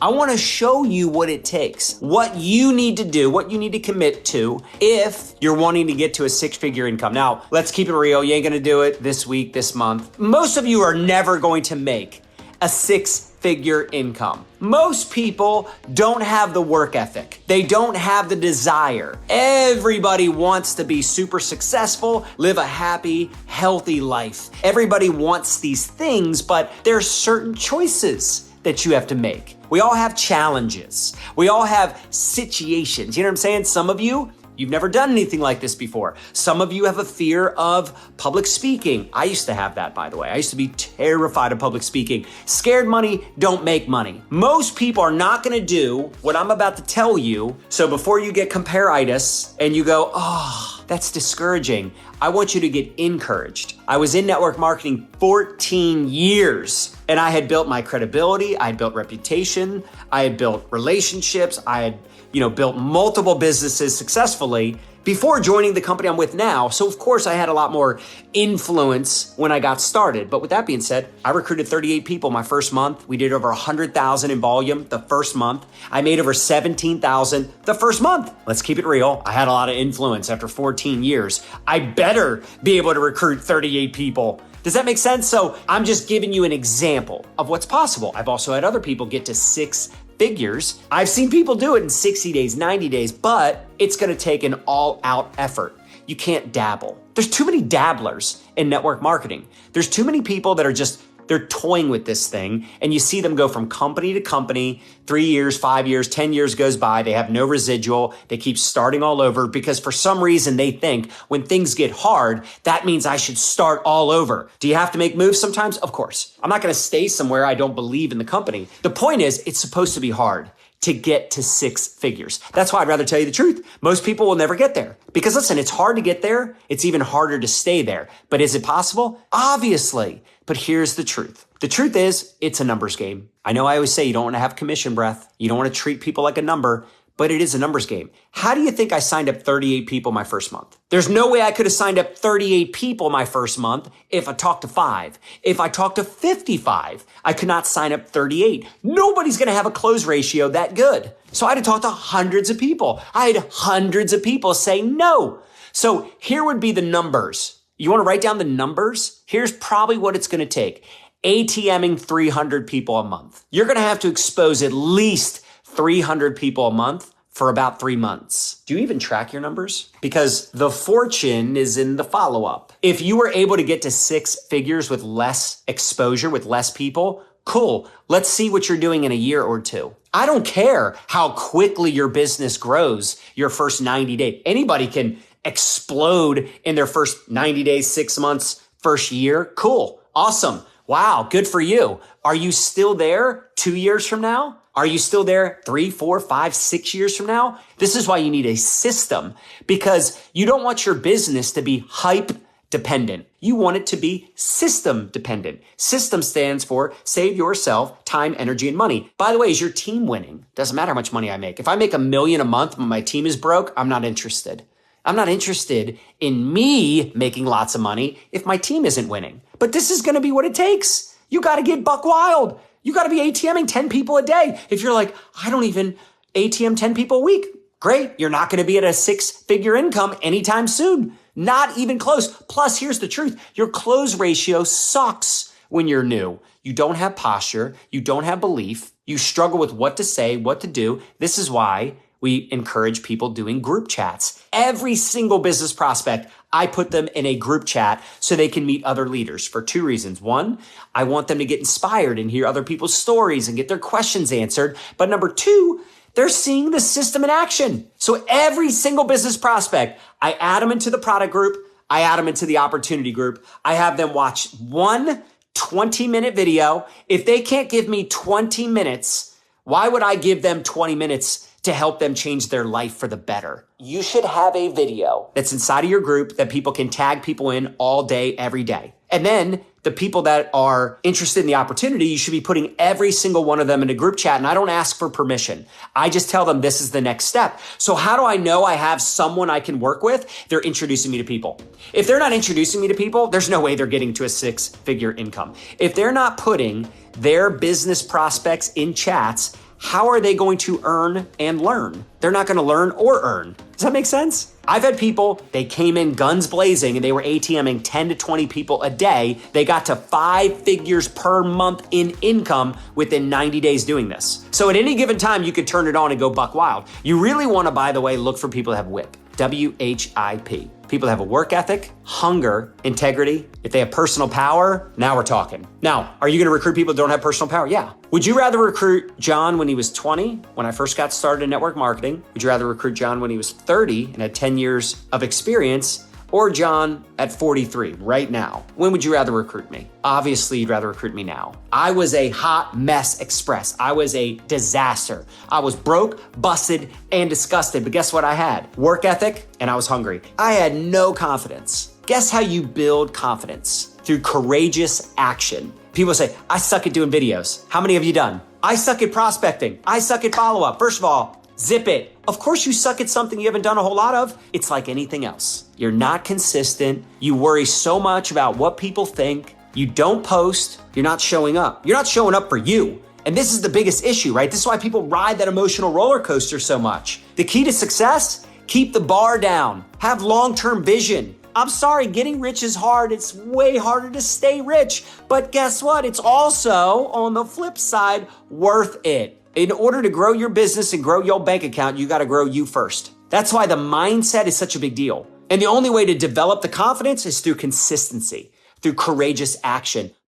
I want to show you what it takes, what you need to do, what you need to commit to if you're wanting to get to a six-figure income. Now, let's keep it real. You ain't going to do it this week, this month. Most of you are never going to make a six-figure income. Most people don't have the work ethic. They don't have the desire. Everybody wants to be super successful, live a happy, healthy life. Everybody wants these things, but there are certain choices that you have to make. We all have challenges. We all have situations. You know what I'm saying? Some of you, you've never done anything like this before. Some of you have a fear of public speaking. I used to have that, by the way. I used to be terrified of public speaking. Scared money don't make money. Most people are not gonna do what I'm about to tell you. So before you get compare-itis and you go, oh, that's discouraging, I want you to get encouraged. I was in network marketing 14 years and I had built my credibility, I had built reputation, I had built relationships, I had built multiple businesses successfully before joining the company I'm with now. So of course I had a lot more influence when I got started. But with that being said, I recruited 38 people my first month. We did over 100,000 in volume the first month. I made over 17,000 the first month. Let's keep it real. I had a lot of influence after 14 years. I better be able to recruit 38 people. Does that make sense? So I'm just giving you an example of what's possible. I've also had other people get to six figures. I've seen people do it in 60 days, 90 days, but it's gonna take an all-out effort. You can't dabble. There's too many dabblers in network marketing. There's too many people that are they're toying with this thing, and you see them go from company to company, 3 years, 5 years, 10 years goes by, they have no residual, they keep starting all over because for some reason they think when things get hard, that means I should start all over. Do you have to make moves sometimes? Of course. I'm not gonna stay somewhere I don't believe in the company. The point is, it's supposed to be hard to get to six figures. That's why I'd rather tell you the truth. Most people will never get there. Because listen, it's hard to get there. It's even harder to stay there. But is it possible? Obviously. But here's the truth. The truth is, it's a numbers game. I know I always say you don't want to have commission breath. You don't want to treat people like a number, but it is a numbers game. How do you think I signed up 38 people my first month? There's no way I could have signed up 38 people my first month if I talked to 5. If I talked to 55, I could not sign up 38. Nobody's going to have a close ratio that good. So I had to talk to hundreds of people. I had hundreds of people say no. So here would be the numbers. You want to write down the numbers? Here's probably what it's going to take. ATMing 300 people a month. You're going to have to expose at least 300 people a month for about 3 months. Do you even track your numbers? Because the fortune is in the follow-up. If you were able to get to six figures with less exposure, with less people, cool. Let's see what you're doing in a year or two. I don't care how quickly your business grows your first 90 days. Anybody can explode in their first 90 days, 6 months, first year. Cool. Awesome. Wow. Good for you. Are you still there 2 years from now? Are you still there 3, 4, 5, 6 years from now? This is why you need a system, because you don't want your business to be hype dependent. You want it to be system dependent. System stands for save yourself time, energy, and money. By the way, is your team winning? Doesn't matter how much money I make. If I make $1 million a month but my team is broke, I'm not interested. I'm not interested in me making lots of money if my team isn't winning. But this is going to be what it takes. You got to get buck wild. You got to be ATMing 10 people a day. If you're like, I don't even ATM 10 people a week. Great. You're not going to be at a six-figure income anytime soon. Not even close. Plus, here's the truth. Your close ratio sucks when you're new. You don't have posture. You don't have belief. You struggle with what to say, what to do. This is why we encourage people doing group chats. Every single business prospect, I put them in a group chat so they can meet other leaders for 2 reasons. 1, I want them to get inspired and hear other people's stories and get their questions answered. But number 2, they're seeing the system in action. So every single business prospect, I add them into the product group. I add them into the opportunity group. I have them watch one 20-minute video. If they can't give me 20 minutes, why would I give them 20 minutes to help them change their life for the better? You should have a video that's inside of your group that people can tag people in all day, every day. And then the people that are interested in the opportunity, you should be putting every single one of them in a group chat. And I don't ask for permission. I just tell them this is the next step. So how do I know I have someone I can work with? They're introducing me to people. If they're not introducing me to people, there's no way they're getting to a six-figure income. If they're not putting their business prospects in chats, how are they going to earn and learn? They're not going to learn or earn. Does that make sense? I've had people, they came in guns blazing and they were ATMing 10 to 20 people a day. They got to 5 figures per month in income within 90 days doing this. So at any given time, you could turn it on and go buck wild. You really want to, by the way, look for people that have WHIP, WHIP. People that have a work ethic, hunger, integrity. If they have personal power, now we're talking. Now, are you going to recruit people that don't have personal power? Yeah. Would you rather recruit John when he was 20, when I first got started in network marketing? Would you rather recruit John when he was 30 and had 10 years of experience? Or John at 43 right now? When would you rather recruit me? Obviously, you'd rather recruit me now. I was a hot mess express. I was a disaster. I was broke, busted, and disgusted. But guess what I had? Work ethic, and I was hungry. I had no confidence. Guess how you build confidence? Through courageous action. People say, I suck at doing videos. How many have you done? I suck at prospecting. I suck at follow-up. First of all, zip it. Of course you suck at something you haven't done a whole lot of. It's like anything else. You're not consistent. You worry so much about what people think. You don't post. You're not showing up. You're not showing up for you. And this is the biggest issue, right? This is why people ride that emotional roller coaster so much. The key to success, keep the bar down. Have long-term vision. I'm sorry, getting rich is hard. It's way harder to stay rich. But guess what? It's also, on the flip side, worth it. In order to grow your business and grow your bank account, you got to grow you first. That's why the mindset is such a big deal. And the only way to develop the confidence is through consistency, through courageous action.